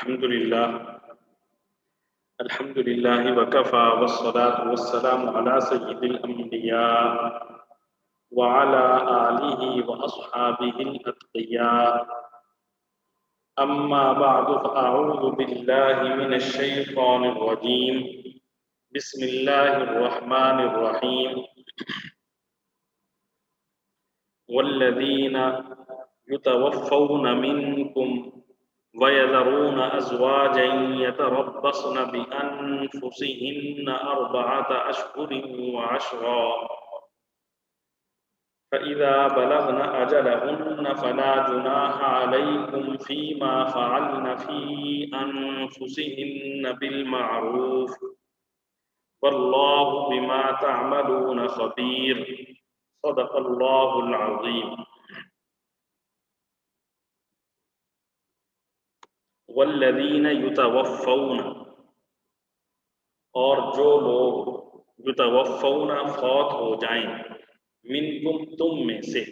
الحمد لله وكفى والصلاة والسلام على سيد الأنبياء وعلى آله وأصحابه الأتقياء. أما بعد فأعوذ بالله من الشيطان الرجيم. بسم الله الرحمن الرحيم. والذين يتوفون منكم ويذرون أزواجا يتربصن بأنفسهن 4 أشهر وعشرا فإذا بلغن أجلهن فلا جناح عليكم فيما فعلن في أنفسهن بالمعروف والله بما تعملون خبير. صدق الله العظيم. والذین یتوفون، اور جو لوگ یتوفون فوت ہو جائیں، منکم تم میں سے،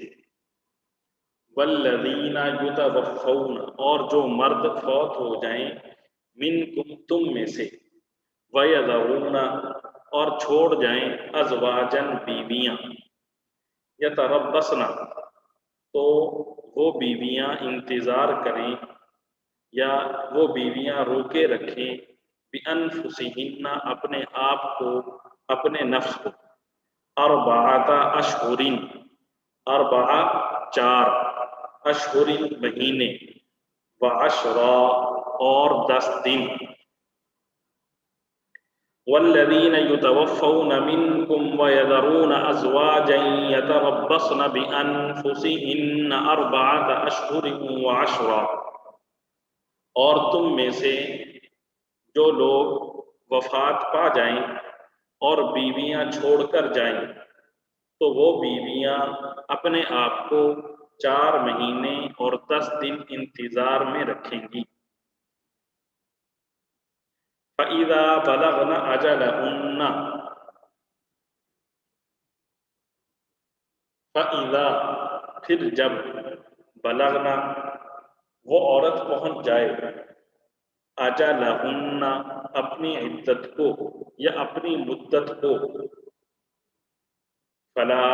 والذین یتوفون اور جو مرد فوت ہو جائیں، منکم تم میں سے، ویذرون اور چھوڑ جائیں، ازواجن بیویاں، یتربصن تو وہ بیویاں انتظار کریں یا وہ بیویاں روکے رکھیں، بِأَنفُسِهِنَّ اپنے آپ کو، اپنے نفس کو، 4 اشہر، 4 اشہر مہینے، وعشرا اور 10 دن. والذین یتوفون منکم ویذرون ازواجا یتربصن بانفسہن 4 اشہر وعشرا، اور تم میں سے جو لوگ وفات پا جائیں اور بیویاں چھوڑ کر جائیں تو وہ بیویاں اپنے آپ کو 4 مہینے اور 10 دن انتظار میں رکھیں گی. فَإِذَا بَلَغْنَ أَجَلَهُنَّ، فَإِذَا پھر جب، بلغنا وہ عورت پہنچ جائے، اجلہن اپنی عدت کو یا اپنی مدت کو، فلا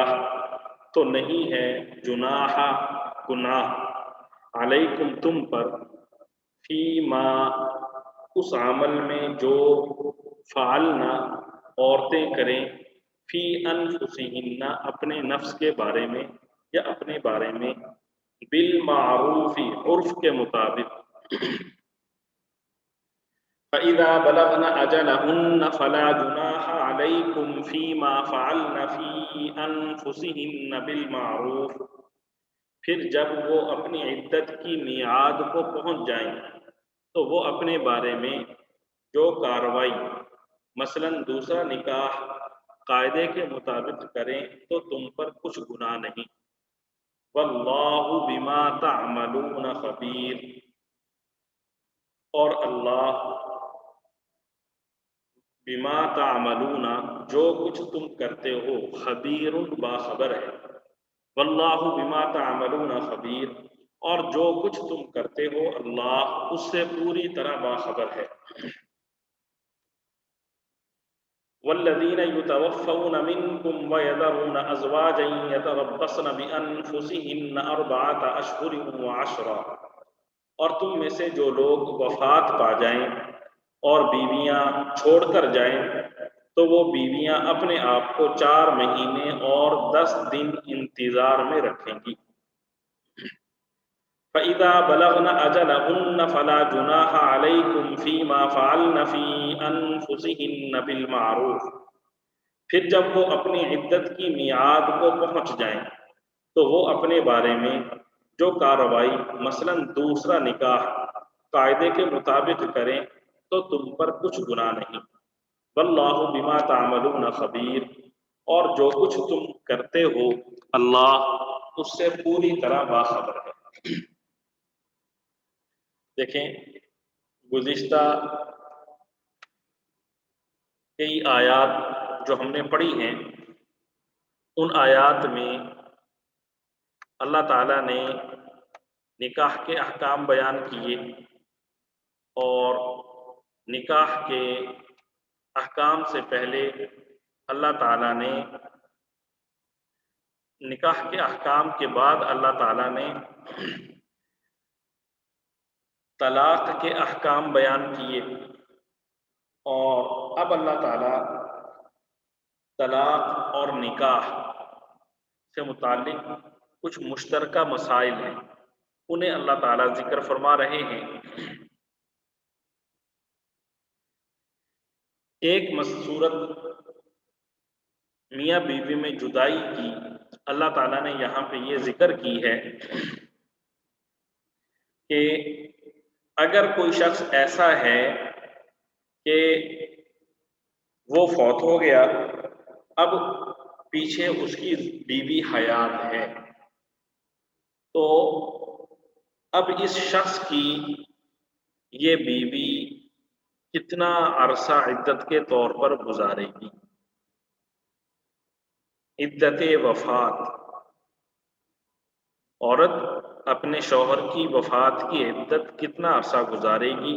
تو نہیں ہے، جناح گناہ، علیکم تم پر، فیما اس عمل میں جو، فعلنا عورتیں کریں، فی انفسہن اپنے نفس کے بارے میں یا اپنے بارے میں، بالمعروف عرف کے مطابق. فَإِذَا بَلَغْنَ أَجَلَهُنَّ فَلَا جُنَاحَ عَلَيْكُمْ فِيمَا فَعَلْنَ فِي أَنفُسِهِنَّ بِالْمَعْرُوفِ پھر جب وہ اپنی عدت کی میعاد کو پہنچ جائیں تو وہ اپنے بارے میں جو کاروائی، مثلا دوسرا نکاح، قاعدے کے مطابق کریں تو تم پر کچھ گناہ نہیں. واللہ بما تعملون خبیر، اور اللہ بما تعملون جو کچھ تم کرتے ہو، خبیر باخبر ہے. واللہ بما تعملون خبیر، اور جو کچھ تم کرتے ہو اللہ اس سے پوری طرح باخبر ہے. والذین یتوفون منکم ویذرون ازواجا یتربصن بانفسہن 4 اشہر وعشرا، اور تم میں سے جو لوگ وفات پا جائیں اور بیویاں چھوڑ کر جائیں تو وہ بیویاں اپنے آپ کو 4 مہینے اور 10 دن انتظار میں رکھیں گی. فَإِذَا بَلَغْنَ أَجَلَهُنَّ فَلَا جُنَاحَ عَلَيْكُمْ فِيمَا فَعَلْنَ فِي أَنفُسِهِنَّ بِالْمَعْرُوفِ پھر جب وہ اپنی عدت کی میعاد کو پہنچ جائیں تو وہ اپنے بارے میں جو کارروائی، مثلا دوسرا نکاح، قاعدے کے مطابق کریں تو تم پر کچھ گناہ نہیں. واللہ بما تعملون خبیر، اور جو کچھ تم کرتے ہو اللہ اس سے پوری طرح باخبر ہے. دیکھیں، گزشتہ کئی آیات جو ہم نے پڑھی ہیں ان آیات میں اللہ تعالیٰ نے نکاح کے احکام بیان کیے اور نکاح کے احکام سے پہلے اللہ تعالیٰ نے، نکاح کے احکام کے بعد اللہ تعالیٰ نے طلاق کے احکام بیان کیے، اور اب اللہ تعالیٰ طلاق اور نکاح سے متعلق کچھ مشترکہ مسائل ہیں، انہیں اللہ تعالیٰ ذکر فرما رہے ہیں۔ ایک صورت میاں بیوی میں جدائی کی اللہ تعالیٰ نے یہاں پہ یہ ذکر کی ہے کہ اگر کوئی شخص ایسا ہے کہ وہ فوت ہو گیا، اب پیچھے اس کی بیوی حیات ہے، تو اب اس شخص کی یہ بیوی کتنا عرصہ عدت کے طور پر گزارے گی؟ عدت وفات، عورت اپنے شوہر کی وفات کی عدت کتنا عرصہ گزارے گی؟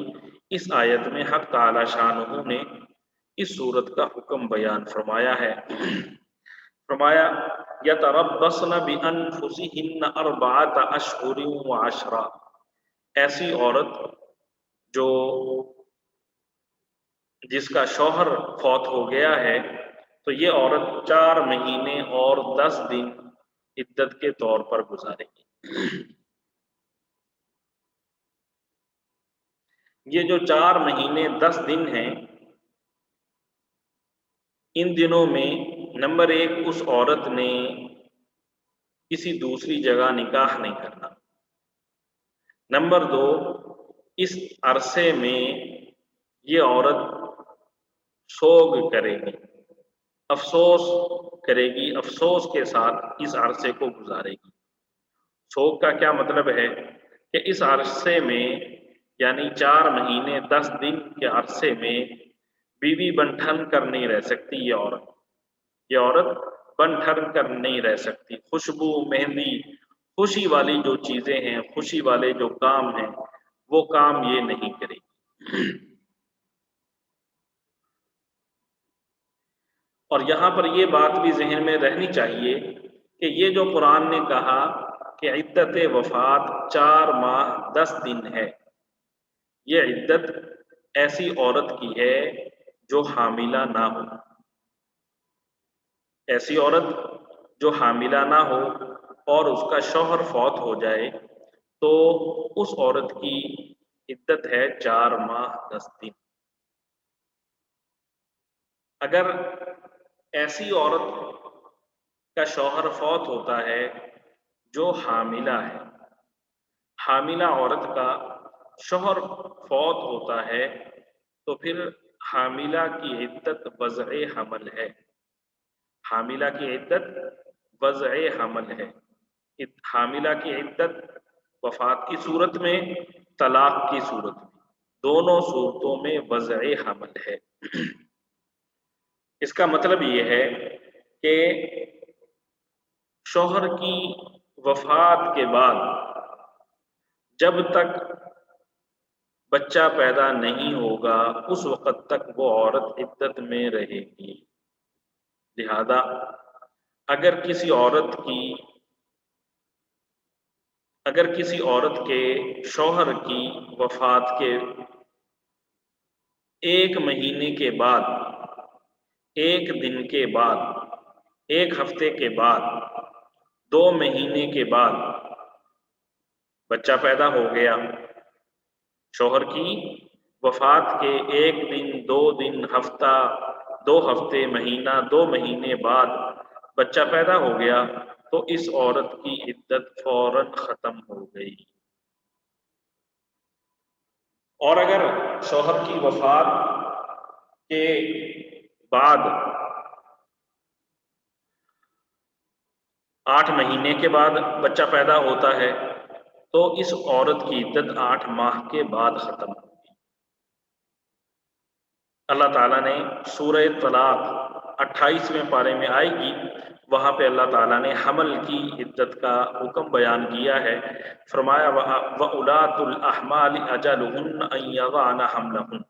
اس آیت میں حق تعالی شانہ نے اس صورت کا حکم بیان فرمایا ہے۔ فرمایا یتربصن بانفسہن اربعۃ اشہر وعشرہ، ایسی عورت جو جس کا شوہر فوت ہو گیا ہے تو یہ عورت 4 مہینے اور 10 دن عدت کے طور پر گزارے گی۔ یہ جو 4 مہینے 10 دن ہیں، ان دنوں میں نمبر 1 اس عورت نے کسی دوسری جگہ نکاح نہیں کرنا، نمبر 2 اس عرصے میں یہ عورت سوگ کرے گی، افسوس کرے گی، افسوس کے ساتھ اس عرصے کو گزارے گی۔ سوگ کا کیا مطلب ہے کہ اس عرصے میں یعنی 4 مہینے 10 دن کے عرصے میں بیوی بن ٹھن کر نہیں رہ سکتی، یہ عورت بن ٹھن کر نہیں رہ سکتی۔ خوشبو، مہندی، خوشی والی جو چیزیں ہیں، خوشی والے جو کام ہیں، وہ کام یہ نہیں کرے گی۔ اور یہاں پر یہ بات بھی ذہن میں رہنی چاہیے کہ یہ جو قرآن نے کہا کہ عدت وفات 4 ماہ 10 دن ہے، یہ عدت ایسی عورت کی ہے جو حاملہ نہ ہو، ایسی عورت جو حاملہ نہ ہو اور اس کا شوہر فوت ہو جائے تو اس عورت کی عدت ہے 4 ماہ 10 دن۔ اگر ایسی عورت کا شوہر فوت ہوتا ہے جو حاملہ ہے، حاملہ عورت کا شوہر فوت ہوتا ہے تو پھر حاملہ کی عدت وضع حمل ہے، حاملہ کی عدت وضع حمل ہے۔ حاملہ کی عدت وفات کی صورت میں، طلاق کی صورت میں، دونوں صورتوں میں وضع حمل ہے۔ اس کا مطلب یہ ہے کہ شوہر کی وفات کے بعد جب تک بچہ پیدا نہیں ہوگا اس وقت تک وہ عورت عدت میں رہے گی۔ لہذا اگر کسی عورت کے شوہر کی وفات کے 1 مہینے کے بعد، 1 دن کے بعد، 1 ہفتے کے بعد، 2 مہینے کے بعد بچہ پیدا ہو گیا، شوہر کی وفات کے 1 دن، 2 دن، ہفتہ، 2 ہفتے، مہینہ، 2 مہینے بعد بچہ پیدا ہو گیا تو اس عورت کی عدت فوراً ختم ہو گئی۔ اور اگر شوہر کی وفات کے بعد 8 مہینے کے بعد بچہ پیدا ہوتا ہے تو اس عورت کی عدت 8 ماہ کے بعد ختم ہوگی۔ اللہ تعالیٰ نے سورہ طلاق 28ویں پارے میں آئے گی، وہاں پہ اللہ تعالیٰ نے حمل کی عدت کا حکم بیان کیا ہے، فرمایا وَأُولَاتُ الْأَحْمَالِ أَجَلُهُنَّ أَن يَضَعْنَ حَمْلَهُنَّ،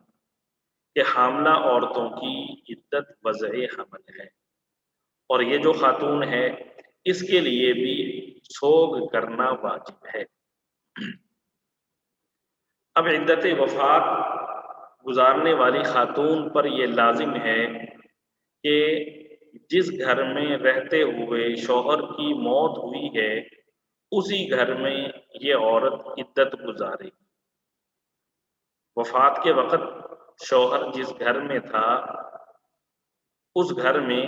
کہ حاملہ عورتوں کی عدت وضع حمل ہے، اور یہ جو خاتون ہے اس کے لیے بھی سوگ کرنا واجب ہے۔ اب عدت وفات گزارنے والی خاتون پر یہ لازم ہے کہ جس گھر میں رہتے ہوئے شوہر کی موت ہوئی ہے اسی گھر میں یہ عورت عدت گزارے گی۔ وفات کے وقت شوہر جس گھر میں تھا اس گھر میں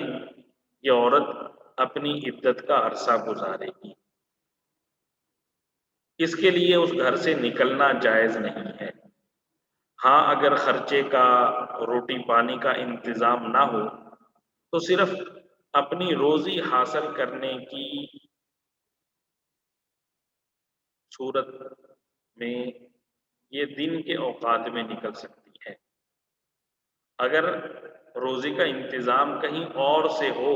یہ عورت اپنی عدت کا عرصہ گزارے گی، اس کے لیے اس گھر سے نکلنا جائز نہیں ہے۔ ہاں اگر خرچے کا، روٹی پانی کا انتظام نہ ہو تو صرف اپنی روزی حاصل کرنے کی صورت میں یہ دن کے اوقات میں نکل سکتی ہے۔ اگر روزی کا انتظام کہیں اور سے ہو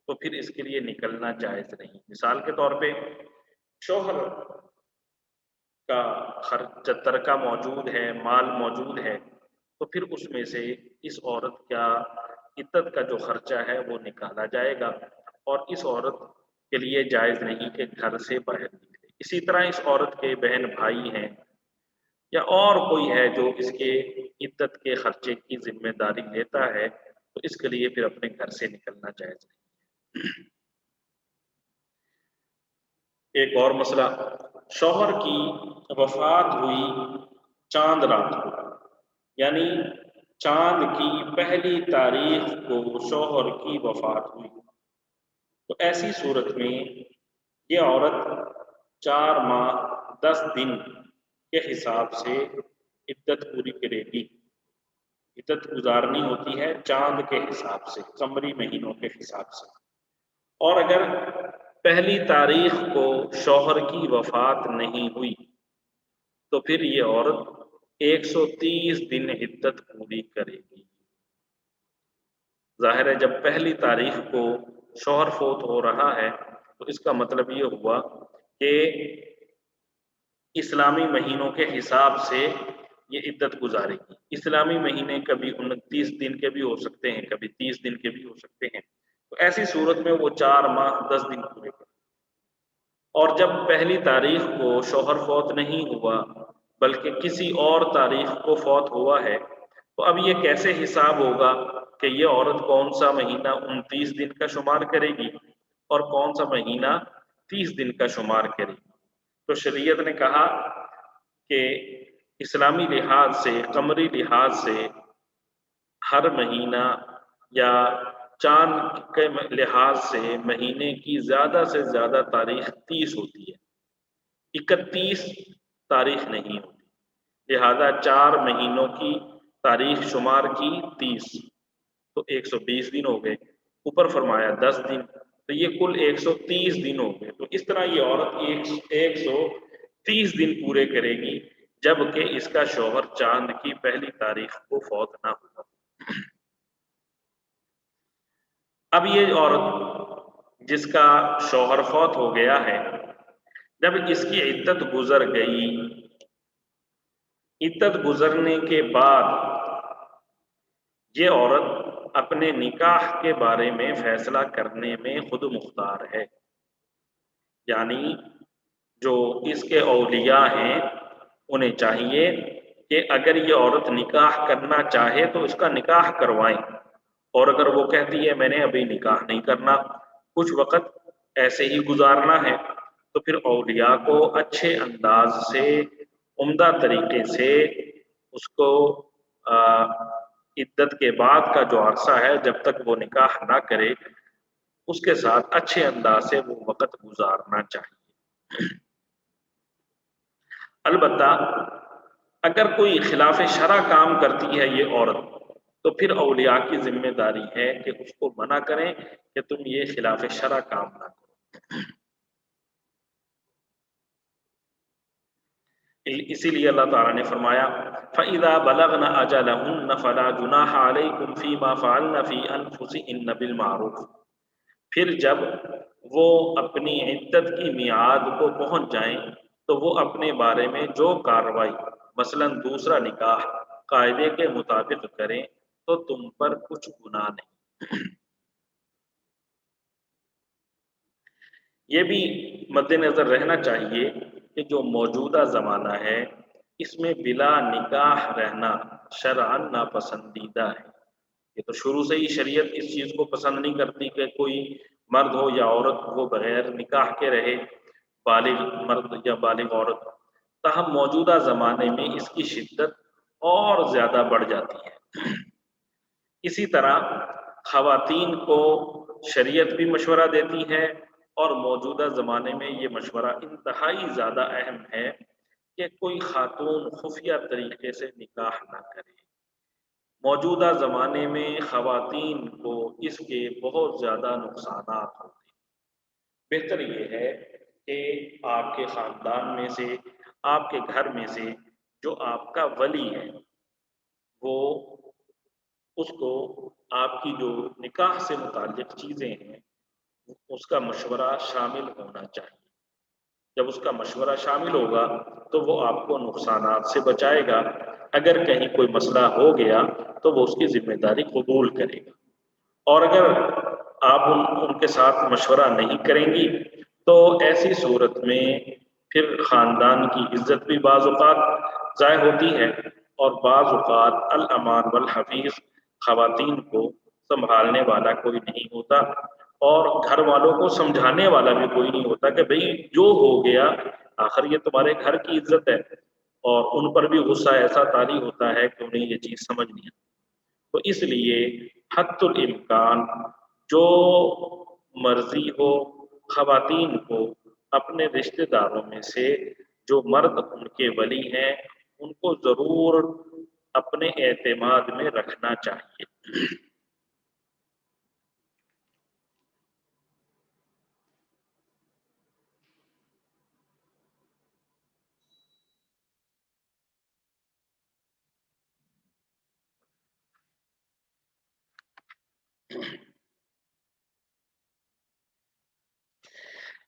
تو پھر اس کے لیے نکلنا جائز نہیں۔ مثال کے طور پہ شوہر کا خرچ ترکہ موجود ہے، مال موجود ہے، تو پھر اس میں سے اس عورت کا عدت کا جو خرچہ ہے وہ نکالا جائے گا، اور اس عورت کے لیے جائز نہیں کہ گھر سے باہر نکلے۔ اسی طرح اس عورت کے بہن بھائی ہیں یا اور کوئی ہے جو اس کے عدت کے خرچے کی ذمہ داری لیتا ہے تو اس کے لیے پھر اپنے گھر سے نکلنا جائز نہیں۔ ایک اور مسئلہ، شوہر کی وفات ہوئی چاند رات کو، یعنی چاند کی پہلی تاریخ کو شوہر کی وفات ہوئی، تو ایسی صورت میں یہ عورت 4 ماہ 10 دن کے حساب سے عدت پوری کرے گی۔ عدت گزارنی ہوتی ہے چاند کے حساب سے، قمری مہینوں کے حساب سے، اور اگر پہلی تاریخ کو شوہر کی وفات نہیں ہوئی تو پھر یہ عورت 130 دن عدت پوری کرے گی۔ ظاہر ہے جب پہلی تاریخ کو شوہر فوت ہو رہا ہے تو اس کا مطلب یہ ہوا کہ اسلامی مہینوں کے حساب سے یہ عدت گزارے گی۔ اسلامی مہینے کبھی 29 دن کے بھی ہو سکتے ہیں، کبھی 30 دن کے بھی ہو سکتے ہیں، تو ایسی صورت میں وہ 4 ماہ 10 دن پورے کرے۔ اور جب پہلی تاریخ کو شوہر فوت نہیں ہوا بلکہ کسی اور تاریخ کو فوت ہوا ہے تو اب یہ کیسے حساب ہوگا کہ یہ عورت کون سا مہینہ 29 دن کا شمار کرے گی اور کون سا مہینہ 30 دن کا شمار کرے گی؟ تو شریعت نے کہا کہ اسلامی لحاظ سے، قمری لحاظ سے ہر مہینہ یا چاند کے لحاظ سے مہینے کی زیادہ سے زیادہ تاریخ 30 ہوتی ہے، 31 تاریخ نہیں ہوتی، لہذا 4 مہینوں کی تاریخ شمار کی 30 تو 120 دن ہو گئے، اوپر فرمایا 10 دن، تو یہ کل 130 دن ہو گئے۔ تو اس طرح یہ عورت 130 دن پورے کرے گی جبکہ اس کا شوہر چاند کی پہلی تاریخ کو فوت نہ ہوا۔ اب یہ عورت جس کا شوہر فوت ہو گیا ہے، جب اس کی عدت گزر گئی، عدت گزرنے کے بعد یہ عورت اپنے نکاح کے بارے میں فیصلہ کرنے میں خود مختار ہے، یعنی جو اس کے اولیاء ہیں انہیں چاہیے کہ اگر یہ عورت نکاح کرنا چاہے تو اس کا نکاح کروائیں، اور اگر وہ کہتی ہے میں نے ابھی نکاح نہیں کرنا، کچھ وقت ایسے ہی گزارنا ہے، تو پھر اولیاء کو اچھے انداز سے، عمدہ طریقے سے اس کو عدت کے بعد کا جو عرصہ ہے جب تک وہ نکاح نہ کرے اس کے ساتھ اچھے انداز سے وہ وقت گزارنا چاہیے۔ البتہ اگر کوئی خلاف شرع کام کرتی ہے یہ عورت تو پھر اولیاء کی ذمہ داری ہے کہ اس کو منع کریں کہ تم یہ خلاف شرع کام نہ کرو۔ اسی لیے اللہ تعالیٰ نے فرمایا فَإِذَا بَلَغْنَ أَجَلَهُنَّ فَلَا جُنَاحَ عَلَيْكُمْ فِي مَا فَعَلْنَ فِي أَنفُسِهِنَّ بِالْمَعْرُوفِ، پھر جب وہ اپنی عدت کی میعاد کو پہنچ جائیں تو وہ اپنے بارے میں جو کارروائی مثلا دوسرا نکاح قاعدے کے مطابق کریں تو تم پر کچھ گناہ نہیں۔ یہ بھی مد نظر رہنا چاہیے کہ جو موجودہ زمانہ ہے اس میں بلا نکاح رہنا شرعاً ناپسندیدہ ہے۔ یہ تو شروع سے ہی شریعت اس چیز کو پسند نہیں کرتی کہ کوئی مرد ہو یا عورت وہ بغیر نکاح کے رہے، بالغ مرد یا بالغ عورت۔ تاہم موجودہ زمانے میں اس کی شدت اور زیادہ بڑھ جاتی ہے۔ اسی طرح خواتین کو شریعت بھی مشورہ دیتی ہے اور موجودہ زمانے میں یہ مشورہ انتہائی زیادہ اہم ہے کہ کوئی خاتون خفیہ طریقے سے نکاح نہ کرے۔ موجودہ زمانے میں خواتین کو اس کے بہت زیادہ نقصانات ہوتے ہیں۔ بہتر یہ ہے کہ آپ کے خاندان میں سے، آپ کے گھر میں سے جو آپ کا ولی ہے وہ اس کو آپ کی جو نکاح سے متعلق چیزیں ہیں اس کا مشورہ شامل ہونا چاہیے۔ جب اس کا مشورہ شامل ہوگا تو وہ آپ کو نقصانات سے بچائے گا، اگر کہیں کوئی مسئلہ ہو گیا تو وہ اس کی ذمہ داری قبول کرے گا، اور اگر آپ ان کے ساتھ مشورہ نہیں کریں گی تو ایسی صورت میں پھر خاندان کی عزت بھی بعض اوقات ضائع ہوتی ہے، اور بعض اوقات الامان والحفیظ خواتین کو سنبھالنے والا کوئی نہیں ہوتا، اور گھر والوں کو سمجھانے والا بھی کوئی نہیں ہوتا کہ بھئی جو ہو گیا آخر یہ تمہارے گھر کی عزت ہے، اور ان پر بھی غصہ ایسا طاری ہوتا ہے کہ انہیں یہ چیز سمجھ نہیں آتی۔ تو اس لیے حتی الامکان جو مرضی ہو خواتین کو اپنے رشتہ داروں میں سے جو مرد ان کے ولی ہیں ان کو ضرور اپنے اعتماد میں رکھنا چاہیے۔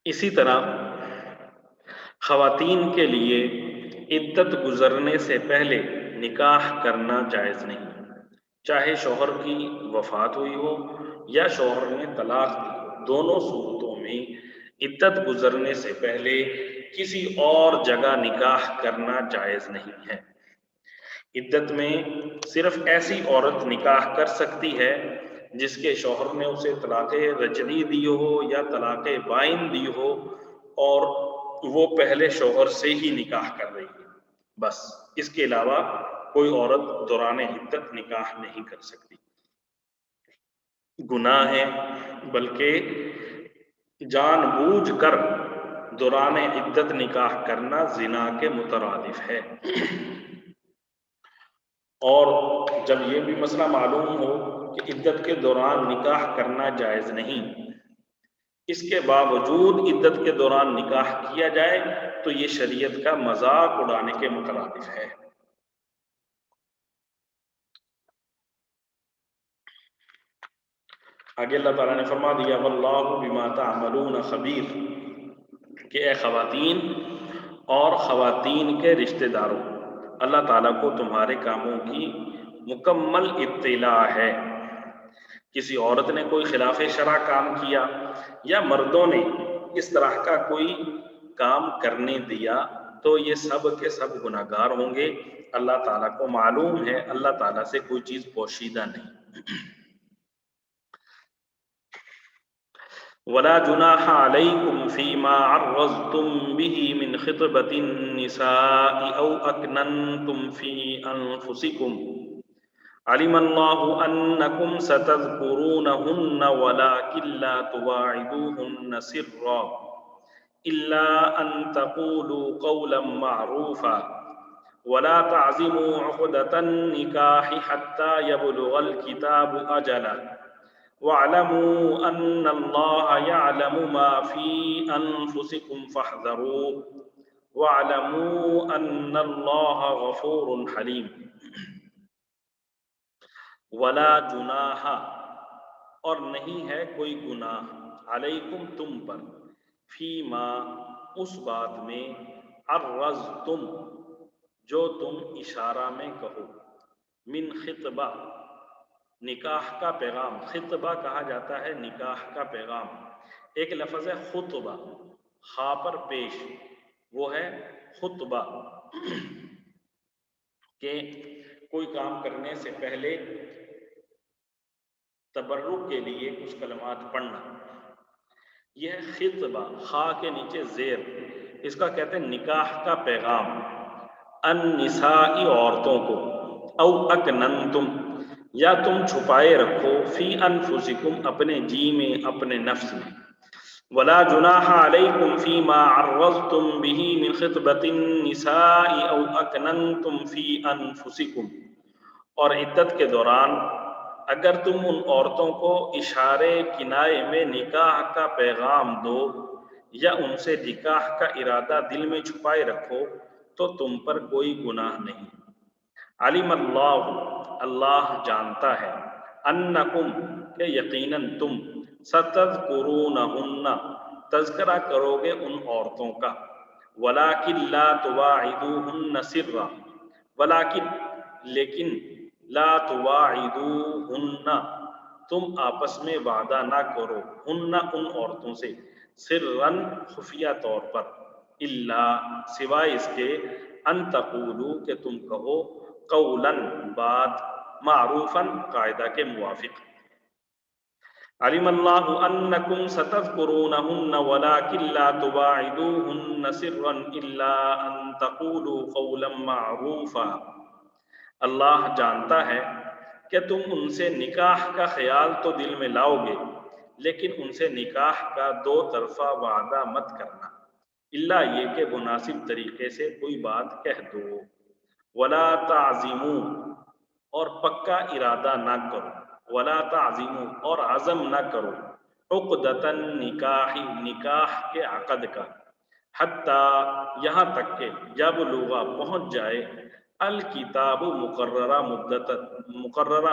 اسی طرح خواتین کے لیے عدت گزرنے سے پہلے نکاح کرنا جائز نہیں، چاہے شوہر کی وفات ہوئی ہو یا شوہر نے طلاق دی ہو، دونوں صورتوں میں عدت گزرنے سے پہلے کسی اور جگہ نکاح کرنا جائز نہیں ہے۔ عدت میں صرف ایسی عورت نکاح کر سکتی ہے جس کے شوہر نے اسے طلاق رجعی دی ہو یا طلاق بائن دی ہو، اور وہ پہلے شوہر سے ہی نکاح کر رہی ہے، بس اس کے علاوہ کوئی عورت دوران عدت نکاح نہیں کر سکتی۔ گناہ ہے، بلکہ جان بوجھ کر دوران عدت نکاح کرنا زنا کے مترادف ہے۔ اور جب یہ بھی مسئلہ معلوم ہو کہ عدت کے دوران نکاح کرنا جائز نہیں، اس کے باوجود عدت کے دوران نکاح کیا جائے تو یہ شریعت کا مذاق اڑانے کے مترادف ہے۔ آگے اللہ تعالیٰ نے فرما دیا واللہ بما تعملون خبیر، کہ اے خواتین اور خواتین کے رشتہ داروں، اللہ تعالیٰ کو تمہارے کاموں کی مکمل اطلاع ہے۔ کسی عورت نے کوئی خلاف شرع کام کیا یا مردوں نے اس طرح کا کوئی کام کرنے دیا تو یہ سب کے سب گناہگار ہوں گے۔ اللہ تعالیٰ کو معلوم ہے، اللہ تعالیٰ سے کوئی چیز پوشیدہ نہیں۔ ولا جناح عليكم فيما عرضتم به من خطبة النساء أو أكننتم في أنفسكم علم الله أنكم ستذكرونهن ولكن لا تواعدوهن سرا إلا أن تقولوا قولا معروفا ولا تعزموا عقدة النكاح حتى يبلغ الكتاب أجله وَاعْلَمُوا أَنَّ اللَّهَ يَعْلَمُ مَا فِي أَنفُسِكُمْ فَاحْذَرُوهُ وَاعْلَمُوا أَنَّ اللَّهَ غَفُورٌ حَلِيمٌ وَلَا جُنَاحَ اور نہیں ہے کوئی گناہ علیکم تم پر فیما اس بات میں عرضتم جو تم اشارہ میں کہو من خطبہ نکاح کا پیغام خطبہ کہا جاتا ہے نکاح کا پیغام ایک لفظ ہے خطبہ خا پر پیش وہ ہے خطبہ کہ کوئی کام کرنے سے پہلے تبرک کے لیے کچھ کلمات پڑھنا یہ ہے خطبہ خا کے نیچے زیر اس کا کہتے ہیں نکاح کا پیغام النساء عورتوں کو او اکننتم یا تم چھپائے رکھو فی انفسکم اپنے جی میں اپنے نفس میں ولا جناح علیکم فیما عرضتم به من خطبۃ النساء او اکننتم فی انفسکم اور عدت کے دوران اگر تم ان عورتوں کو اشارے کنائے میں نکاح کا پیغام دو یا ان سے نکاح کا ارادہ دل میں چھپائے رکھو تو تم پر کوئی گناہ نہیں علم اللہ اللہ جانتا ہے انکم کہ یقیناً تم ستذکرونہن تذکرہ کرو گے ان عورتوں کا ولیکن لا تواعدوہن سرا ولیکن لیکن لا تواعدوہن تم آپس میں وعدہ نہ کرو ہن ان عورتوں سے سرن خفیہ طور پر الا سوائے اس کے ان تقولو کہ تم کہو قولا بات معروفا قاعدہ کے موافق علم اللہ انکم ستذکرونہن ولکن لا تواعدوہن سرا الا ان تقولوا قولا معروفا اللہ جانتا ہے کہ تم ان سے نکاح کا خیال تو دل میں لاؤ گے لیکن ان سے نکاح کا دو طرفہ وعدہ مت کرنا اللہ یہ کہ مناسب طریقے سے کوئی بات کہہ دو ولا تعزموا اور پکا ارادہ نہ کرو ولا تعزموا اور عزم نہ کرو عقدۃ النکاح نکاح کے عقد کا حتیٰ یہاں تک کہ جب لوگا پہنچ جائے الکتاب مقررہ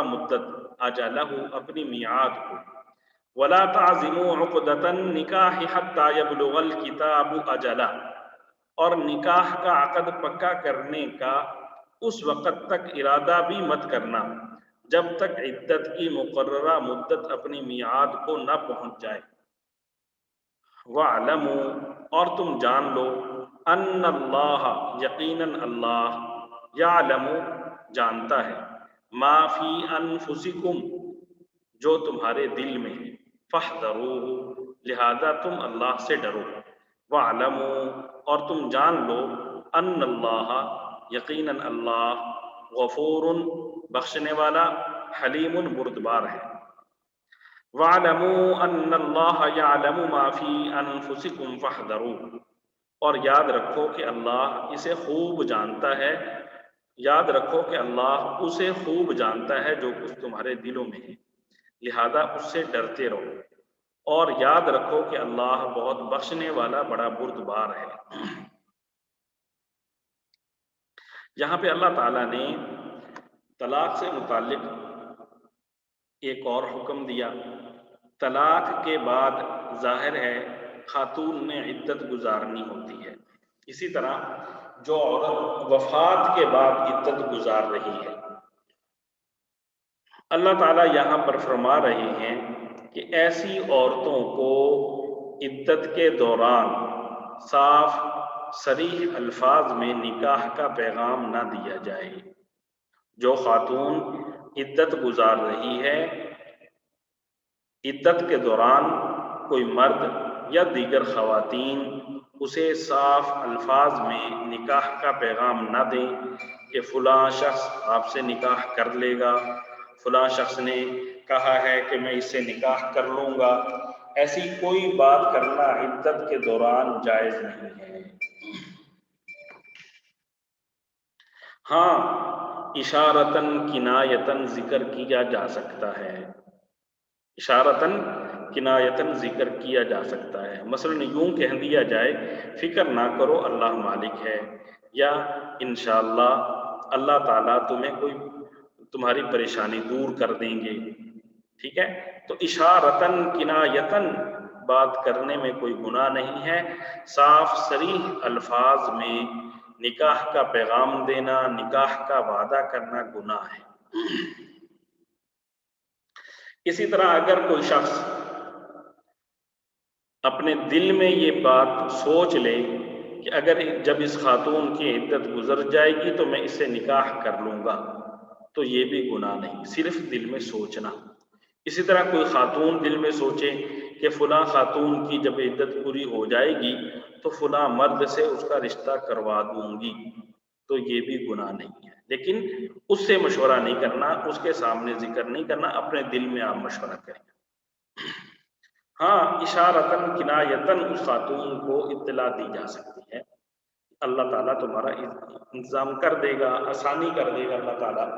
مدت اجلہ اپنی میعاد کو ولا تعزموا عقدۃ النکاح حتیٰ یبلغ الکتاب اجلہ اور نکاح کا عقد پکا کرنے کا اس وقت تک ارادہ بھی مت کرنا جب تک عدت کی مقررہ مدت اپنی میعاد کو نہ پہنچ جائے وَاعْلَمُوا اور تم جان لو ان اللہ یقیناً اللہ یعلم جانتا ہے ما فی انفسکم جو تمہارے دل میں فاحذروہ لہذا تم اللہ سے ڈرو وَاعْلَمُوا اور تم جان لو ان اللہ یقیناً اللہ غفور بخشنے والا حلیم بردبار ہے وَاعْلَمُوا أَنَّ اللَّهَ يَعْلَمُ مَا فِي أَنفُسِكُمْ فَاحْذَرُوهُ اور یاد رکھو کہ اللہ اسے خوب جانتا ہے یاد رکھو کہ اللہ اسے خوب جانتا ہے جو کچھ تمہارے دلوں میں ہے لہذا اس سے ڈرتے رہو اور یاد رکھو کہ اللہ بہت بخشنے والا بڑا بردبار ہے یہاں پہ اللہ تعالیٰ نے طلاق سے متعلق ایک اور حکم دیا طلاق کے بعد ظاہر ہے خاتون نے عدت گزارنی ہوتی ہے اسی طرح جو عورت وفات کے بعد عدت گزار رہی ہے اللہ تعالیٰ یہاں پر فرما رہے ہیں کہ ایسی عورتوں کو عدت کے دوران صاف صریح الفاظ میں نکاح کا پیغام نہ دیا جائے جو خاتون عدت گزار رہی ہے عدت کے دوران کوئی مرد یا دیگر خواتین اسے صاف الفاظ میں نکاح کا پیغام نہ دیں کہ فلاں شخص آپ سے نکاح کر لے گا فلاں شخص نے کہا ہے کہ میں اس سے نکاح کر لوں گا ایسی کوئی بات کرنا عدت کے دوران جائز نہیں ہے ہاں اشارتاً کنایتاً ذکر کیا جا سکتا ہے اشارتاً کنایتن ذکر کیا جا سکتا ہے، مثلا یوں کہہ دیا جائے فکر نہ کرو اللہ مالک ہے، یا انشاءاللہ اللہ تعالیٰ تمہاری پریشانی دور کر دیں گے، ٹھیک ہے؟ تو اشارتن کنایتن بات کرنے میں کوئی گناہ نہیں ہے، صاف صریح الفاظ میں نکاح کا پیغام دینا، نکاح کا وعدہ کرنا گناہ ہے۔ اسی طرح اگر کوئی شخص اپنے دل میں یہ بات سوچ لے کہ اگر جب اس خاتون کی عدت گزر جائے گی تو میں اس سے نکاح کر لوں گا، تو یہ بھی گناہ نہیں، صرف دل میں سوچنا۔ اسی طرح کوئی خاتون دل میں سوچے کہ فلاں خاتون کی جب عدت پوری ہو جائے گی تو فلاں مرد سے اس کا رشتہ کروا دوں گی، تو یہ بھی گناہ نہیں ہے، لیکن اس سے مشورہ نہیں کرنا، اس کے سامنے ذکر نہیں کرنا، اپنے دل میں آپ مشورہ کریں۔ ہاں اشارتن کنایتن اس خاتون کو اطلاع دی جا سکتی ہے، اللہ تعالیٰ تمہارا انتظام کر دے گا، آسانی کر دے گا اللہ تعالیٰ۔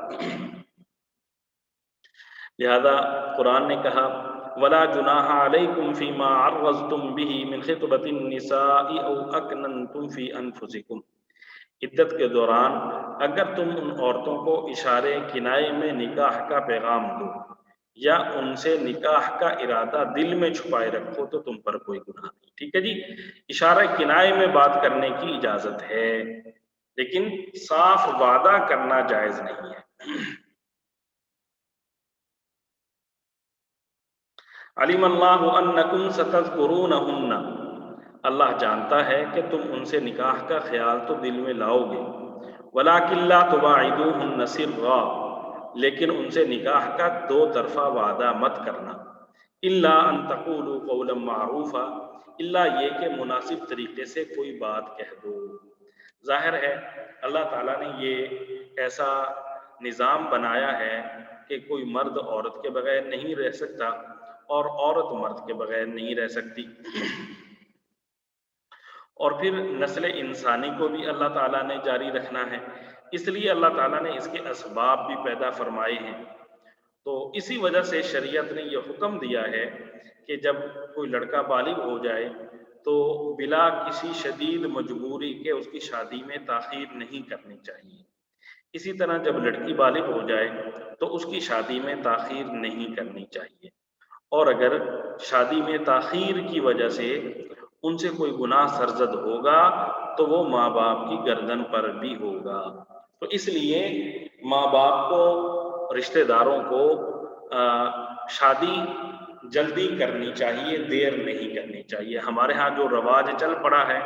لہذا قرآن نے کہا وَلَا جُنَاحَ عَلَيْكُمْ فِي مَا عَرَّضْتُمْ بِهِ مِنْ خِطْبَةِ النِّسَاءِ أَوْ أَكْنَنْتُمْ فِي أَنفُسِكُمْ، عدت کے دوران اگر تم ان عورتوں کو اشارے کنائے میں نکاح کا پیغام دو یا ان سے نکاح کا ارادہ دل میں چھپائے رکھو تو تم پر کوئی گناہ نہیں، ٹھیک ہے جی؟ اشارہ کنائے میں بات کرنے کی اجازت ہے، لیکن صاف وعدہ کرنا جائز نہیں ہے۔ علیم اللہ انکم ستذکرونہن، اللہ جانتا ہے کہ تم ان سے نکاح کا خیال تو دل میں لاؤ گے، ولیکن لا تواعدوہن سرا، لیکن ان سے نکاح کا دو طرفہ وعدہ مت کرنا، الا ان تقولوا قولا معروفا، الا یہ کہ مناسب طریقے سے کوئی بات کہہ دو۔ ظاہر ہے اللہ تعالیٰ نے یہ ایسا نظام بنایا ہے کہ کوئی مرد عورت کے بغیر نہیں رہ سکتا اور عورت مرد کے بغیر نہیں رہ سکتی، اور پھر نسل انسانی کو بھی اللہ تعالیٰ نے جاری رکھنا ہے، اس لیے اللہ تعالیٰ نے اس کے اسباب بھی پیدا فرمائے ہیں۔ تو اسی وجہ سے شریعت نے یہ حکم دیا ہے کہ جب کوئی لڑکا بالغ ہو جائے تو بلا کسی شدید مجبوری کے اس کی شادی میں تاخیر نہیں کرنی چاہیے، اسی طرح جب لڑکی بالغ ہو جائے تو اس کی شادی میں تاخیر نہیں کرنی چاہیے، اور اگر شادی میں تاخیر کی وجہ سے ان سے کوئی گناہ سرزد ہوگا تو وہ ماں باپ کی گردن پر بھی ہوگا۔ تو اس لیے ماں باپ کو، رشتہ داروں کو شادی جلدی کرنی چاہیے، دیر نہیں کرنی چاہیے۔ ہمارے ہاں جو رواج چل پڑا ہے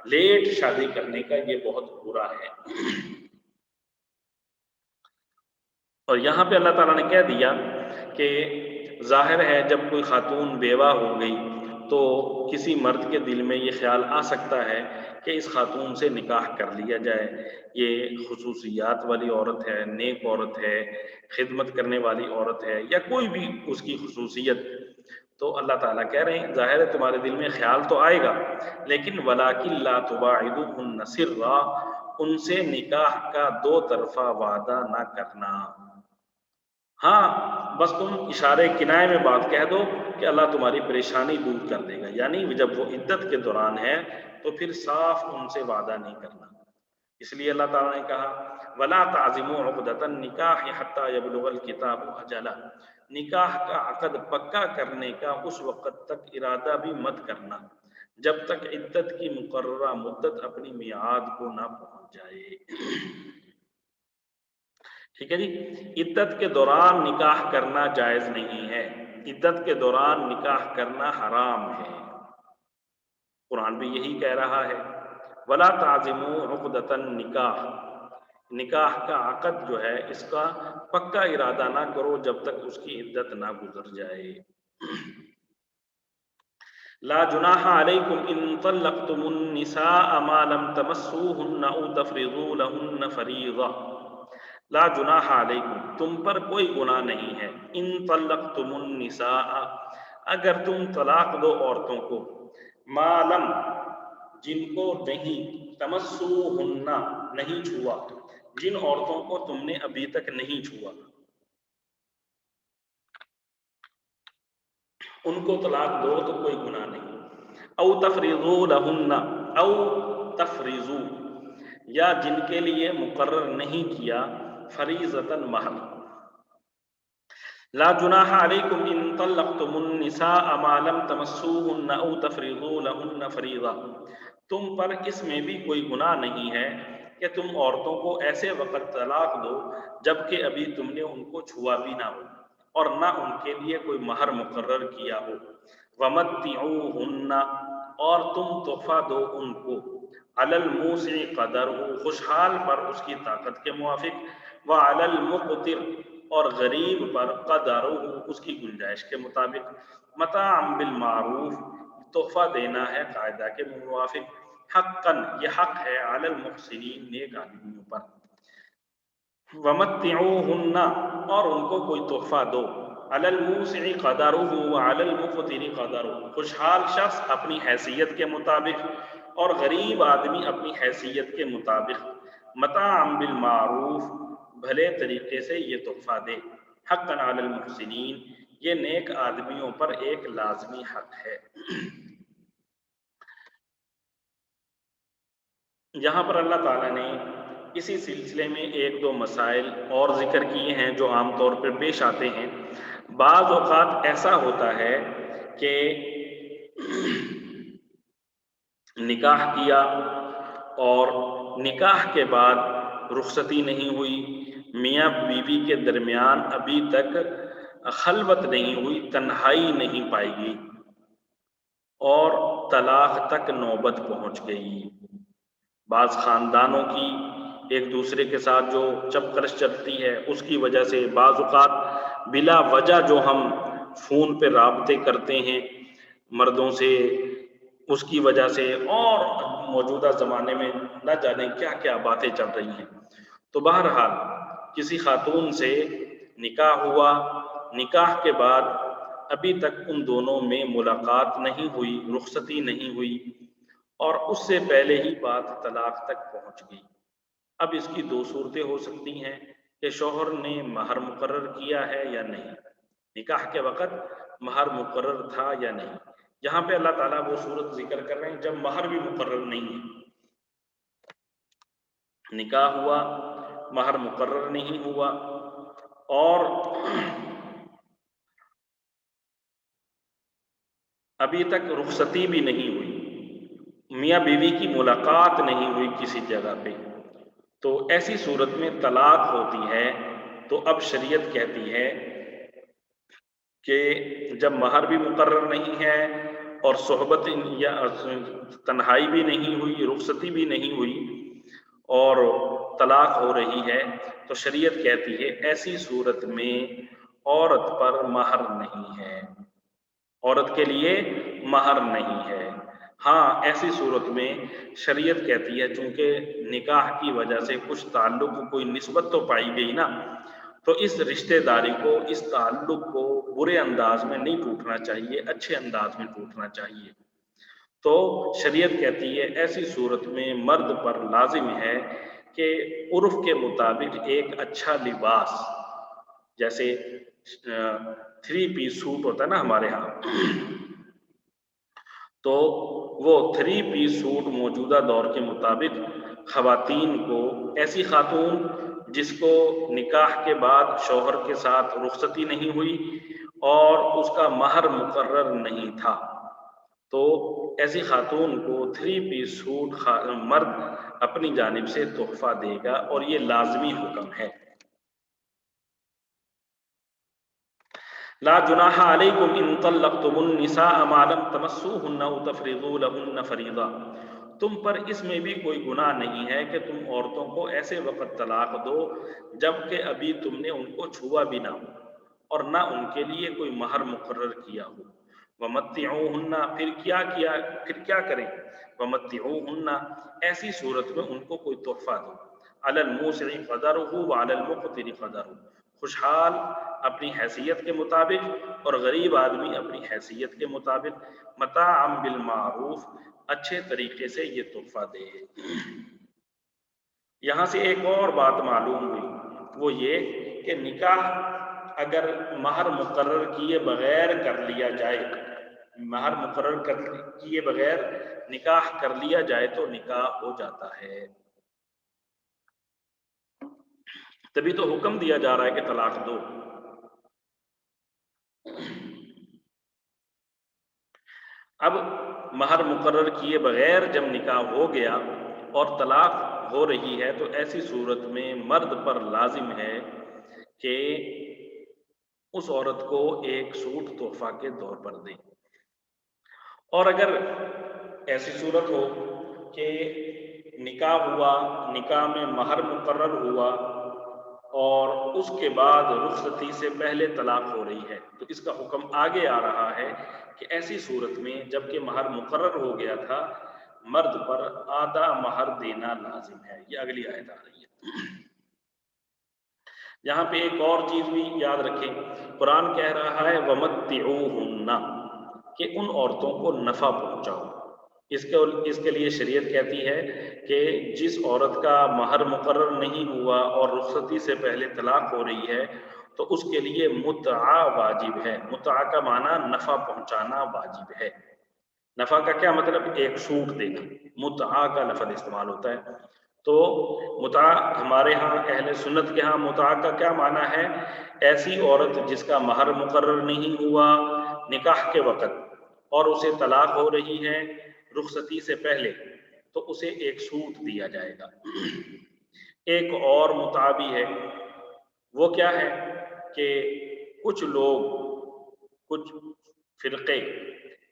لیٹ شادی کرنے کا، یہ بہت برا ہے۔ اور یہاں پہ اللہ تعالیٰ نے کہہ دیا کہ ظاہر ہے جب کوئی خاتون بیوہ ہو گئی تو کسی مرد کے دل میں یہ خیال آ سکتا ہے کہ اس خاتون سے نکاح کر لیا جائے، یہ خصوصیات والی عورت ہے، نیک عورت ہے، خدمت کرنے والی عورت ہے، یا کوئی بھی اس کی خصوصیت۔ تو اللہ تعالیٰ کہہ رہے ہیں ظاہر ہے تمہارے دل میں خیال تو آئے گا، لیکن وَلَٰكِن لَا تُوَاعِدُوهُنَّ سِرًّا، ان سے نکاح کا دو طرفہ وعدہ نہ کرنا۔ ہاں بس تم اشارے کنائے میں بات کہہ دو کہ اللہ تمہاری پریشانی دور کر دے گا، یعنی جب وہ عدت کے دوران ہے تو پھر صاف ان سے وعدہ نہیں کرنا۔ اس لیے اللہ تعالیٰ نے کہا وَلَا تَعْزِمُوا عُقْدَةَ النِّكَاحِ حَتَّى يَبْلُغَ الْكِتَابُ أَجَلَهُ، نکاح کا عقد پکا کرنے کا اس وقت تک ارادہ بھی مت کرنا جب تک عدت کی مقررہ مدت اپنی میعاد کو نہ پہنچ جائے۔ ٹھیک ہے جی؟ عدت کے دوران نکاح کرنا جائز نہیں ہے، عدت کے دوران نکاح کرنا حرام ہے، قرآن بھی یہی کہہ رہا ہے وَلَا تَعْزِمُوا عُقْدَةَ النِّكَاحِ، نکاح کا عقد جو ہے اس کا پکا ارادہ نہ کرو جب تک اس کی عدت نہ گزر جائے۔ لا جناح علیکم ان طلقتم النساء ما لم تمسوهن او تفرضوا لهن فریضہ، لا جناح علیکم، تم پر کوئی گناہ نہیں ہے، ان طلقتم النساء، اگر تم طلاق دو عورتوں کو، ما لم، جن کو نہیں، تمسوہن، نہیں چھوا، جن عورتوں کو تم نے ابھی تک نہیں چھوا، ان کو طلاق دو تو کوئی گناہ نہیں. او تفریضوا لہن، او تفریضوا، یا جن کے لیے مقرر نہیں کیا فریضۃ مہر. لا جناح علیکم ان طلقتم النساء ما لم تمسوهن او تفریضوا لهن فریضہ. تم پر اس میں بھی کوئی گناہ نہیں ہے کہ تم عورتوں کو ایسے وقت طلاق دو جبکہ ابھی تم نے ان کو چھوا بھی نہ ہو اور نہ ان کے لیے کوئی مہر مقرر کیا ہو. ومتعوہن، اور تم تحفہ دو ان کو، علی الموسع قدرہ، خوشحال پر اس کی طاقت کے موافق، وعلی المقتر، اور غریب پر قدرہ، اس کی گنجائش کے مطابق، متاعا بالمعروف، تحفہ دینا ہے قاعدہ کے موافق، حقاً، یہ حق ہے، علی المحسنین، نیک آدمیوں پر. ومتعوہن، اور ان کو کوئی تحفہ دو، علی الموسع قدرہ وعلی المقتر قدرہ، خوشحال شخص اپنی حیثیت کے مطابق اور غریب آدمی اپنی حیثیت کے مطابق، متاعا بالمعروف، بھلے طریقے سے یہ تحفہ دے، حقاً علی المحسنین، یہ نیک آدمیوں پر ایک لازمی حق ہے. یہاں پر اللہ تعالیٰ نے اسی سلسلے میں ایک دو مسائل اور ذکر کیے ہیں جو عام طور پر پیش آتے ہیں. بعض اوقات ایسا ہوتا ہے کہ نکاح کیا اور نکاح کے بعد رخصتی نہیں ہوئی، میاں بیوی کے درمیان ابھی تک خلوت نہیں ہوئی، تنہائی نہیں پائی گئی اور طلاق تک نوبت پہنچ گئی. بعض خاندانوں کی ایک دوسرے کے ساتھ جو چپکرش چلتی ہے اس کی وجہ سے، بعض اوقات بلا وجہ جو ہم فون پہ رابطے کرتے ہیں مردوں سے، اس کی وجہ سے، اور موجودہ زمانے میں نہ جانے کیا کیا باتیں چل رہی ہیں. تو بہرحال کسی خاتون سے نکاح ہوا، نکاح کے بعد ابھی تک ان دونوں میں ملاقات نہیں ہوئی، رخصتی نہیں ہوئی اور اس سے پہلے ہی بات طلاق تک پہنچ گئی. اب اس کی دو صورتیں ہو سکتی ہیں کہ شوہر نے مہر مقرر کیا ہے یا نہیں، نکاح کے وقت مہر مقرر تھا یا نہیں. یہاں پہ اللہ تعالیٰ وہ صورت ذکر کر رہے ہیں جب مہر بھی مقرر نہیں ہے. نکاح ہوا، مہر مقرر نہیں ہوا اور ابھی تک رخصتی بھی نہیں ہوئی، میاں بیوی کی ملاقات نہیں ہوئی کسی جگہ پہ، تو ایسی صورت میں طلاق ہوتی ہے. تو اب شریعت کہتی ہے کہ جب مہر بھی مقرر نہیں ہے اور صحبت یا تنہائی بھی نہیں ہوئی، رخصتی بھی نہیں ہوئی اور طلاق ہو رہی ہے، تو شریعت کہتی ہے ایسی صورت میں عورت پر مہر نہیں ہے، عورت کے لیے مہر نہیں ہے. ہاں ایسی صورت میں شریعت کہتی ہے چونکہ نکاح کی وجہ سے کچھ تعلق، کوئی نسبت تو پائی گئی نا، تو اس رشتہ داری کو، اس تعلق کو برے انداز میں نہیں ٹوٹنا چاہیے، اچھے انداز میں ٹوٹنا چاہیے. تو شریعت کہتی ہے ایسی صورت میں مرد پر لازم ہے کہ عرف کے مطابق ایک اچھا لباس، جیسے 3 پیس سوٹ ہوتا ہے نا ہمارے ہاں، تو وہ 3 پیس سوٹ موجودہ دور کے مطابق خواتین کو، ایسی خاتون جس کو نکاح کے بعد شوہر کے ساتھ رخصتی نہیں ہوئی اور اس کا مہر مقرر نہیں تھا، تو ایسی خاتون کو 3 پیس سوٹ مرد اپنی جانب سے تحفہ دے گا اور یہ لازمی حکم ہے. لا جناح علیکم ان طلقتم النساء ما لم تمسوهن او تفرضوا لهن فریضہ. تم پر اس میں بھی کوئی گناہ نہیں ہے کہ تم عورتوں کو ایسے وقت طلاق دو جبکہ ابھی تم نے ان کو چھوا بھی نہ ہو اور نہ ان کے لیے کوئی مہر مقرر کیا ہو. ومتعوہن، پھر کیا کریں؟ ومتعوہن، ایسی صورت میں ان کو کوئی تحفہ دو، علی الموسع قدرہ وعلی المقتر قدرہ، خوشحال اپنی حیثیت کے مطابق اور غریب آدمی اپنی حیثیت کے مطابق، متاعا بالمعروف، اچھے طریقے سے یہ تحفہ دے. یہاں سے ایک اور بات معلوم ہوئی، وہ یہ کہ نکاح اگر مہر مقرر کیے بغیر کر لیا جائے مہر مقرر کیے بغیر نکاح کر لیا جائے تو نکاح ہو جاتا ہے۔ تبھی تو حکم دیا جا رہا ہے کہ طلاق دو۔ اب مہر مقرر کیے بغیر جب نکاح ہو گیا اور طلاق ہو رہی ہے تو ایسی صورت میں مرد پر لازم ہے کہ اس عورت کو ایک سوٹ تحفہ کے طور پر دے۔ اور اگر ایسی صورت ہو کہ نکاح ہوا، نکاح میں مہر مقرر ہوا اور اس کے بعد رخصتی سے پہلے طلاق ہو رہی ہے تو اس کا حکم آگے آ رہا ہے کہ ایسی صورت میں جب کہ مہر مقرر ہو گیا تھا مرد پر آدھا مہر دینا لازم ہے۔ یہ اگلی آیت آ رہی ہے۔ یہاں پہ ایک اور چیز بھی یاد رکھیں، قرآن کہہ رہا ہے وَمَتِّعُوهُنَّ، کہ ان عورتوں کو نفع پہنچاؤ۔ اس کے لیے شریعت کہتی ہے کہ جس عورت کا مہر مقرر نہیں ہوا اور رخصتی سے پہلے طلاق ہو رہی ہے تو اس کے لیے متعہ واجب ہے۔ متعہ کا معنی نفع پہنچانا واجب ہے۔ نفع کا کیا مطلب؟ ایک سوٹ دینا، متعہ کا لفظ استعمال ہوتا ہے۔ تو متعہ ہمارے ہاں اہل سنت کے ہاں متعہ کا کیا معنی ہے؟ ایسی عورت جس کا مہر مقرر نہیں ہوا نکاح کے وقت اور اسے طلاق ہو رہی ہے رخصتی سے پہلے تو اسے ایک سوٹ دیا جائے گا۔ ایک اور متعہ بھی ہے، وہ کیا ہے کہ کچھ لوگ، کچھ فرقے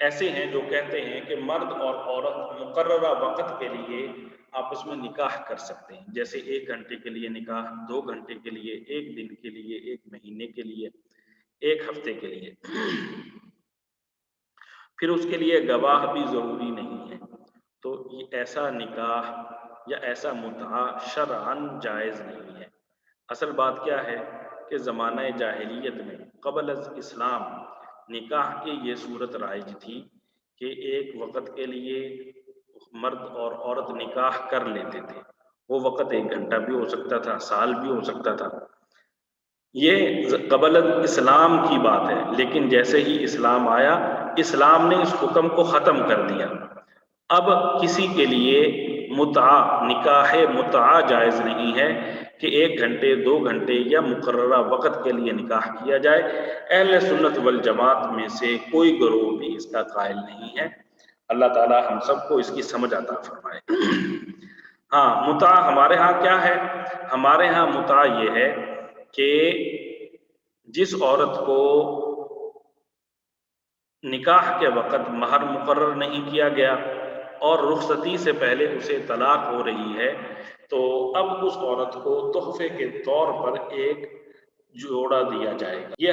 ایسے ہیں جو کہتے ہیں کہ مرد اور عورت مقررہ وقت کے لیے آپس میں نکاح کر سکتے ہیں، جیسے 1 گھنٹے کے لیے نکاح، 2 گھنٹے کے لیے، 1 دن کے لیے، 1 مہینے کے لیے، 1 ہفتے کے لیے، پھر اس کے لیے گواہ بھی ضروری نہیں ہے۔ تو یہ ایسا نکاح یا ایسا متعہ شرعاً جائز نہیں ہے۔ اصل بات کیا ہے کہ زمانہ جاہلیت میں قبل از اسلام نکاح کی یہ صورت رائج تھی کہ ایک وقت کے لیے مرد اور عورت نکاح کر لیتے تھے۔ وہ وقت 1 گھنٹہ بھی ہو سکتا تھا، سال بھی ہو سکتا تھا۔ یہ قبل اسلام کی بات ہے، لیکن جیسے ہی اسلام آیا اسلام نے اس حکم کو ختم کر دیا۔ اب کسی کے لیے متعہ، نکاح متعہ جائز نہیں ہے کہ 1 گھنٹے 2 گھنٹے یا مقررہ وقت کے لیے نکاح کیا جائے۔ اہل سنت والجماعت میں سے کوئی گروہ بھی اس کا قائل نہیں ہے۔ اللہ تعالی ہم سب کو اس کی سمجھ عطا فرمائے۔ ہاں، متعہ ہمارے ہاں کیا ہے؟ ہمارے ہاں متعہ یہ ہے کہ جس عورت کو نکاح کے وقت مہر مقرر نہیں کیا گیا اور رخصتی سے پہلے اسے طلاق ہو رہی ہے تو اب اس عورت کو تحفے کے طور پر ایک جوڑا دیا جائے گا۔ یہ